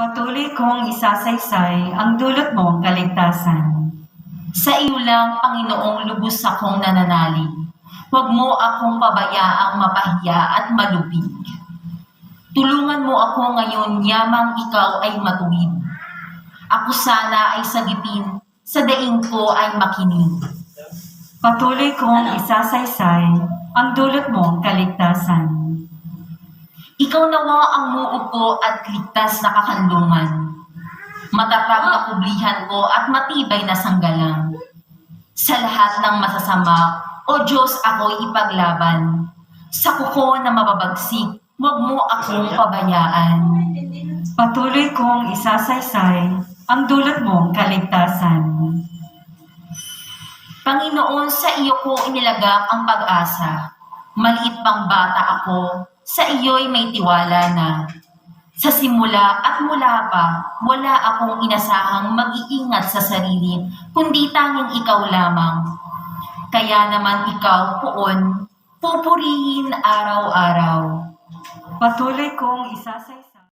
Patuloy kong isasaysay ang dulot mong kaligtasan. Sa iyo lang, Panginoong, lubos akong nananalig. Huwag mo akong pabayaang mapahiya at malubig. Tulungan mo ako ngayon, yamang ikaw ay matuwid. Ako sana ay sagipin, sa daing ko ay makinig. Patuloy kong isasaysay ang dulot mong kaligtasan. Ikaw nawa ang muupo at ligtas na kakanlungan. Matatag na kublihan ko at matibay na sanggalang. Sa lahat ng masasama, O Diyos, ako'y ipaglaban. Sa kuko na mababagsik, huwag mo akong pabayaan. Patuloy kong isasaysay ang dulot mong kaligtasan. Panginoon, sa iyo ko inilagak ang pag-asa. Maliit pang bata ako, sa iyo'y may tiwala na. Sa simula at mula pa, wala akong inasahang mag-iingat sa sarili, kundi tanging ikaw lamang. Kaya naman ikaw, poon, pupurihin araw-araw. Patuloy kong isasaysay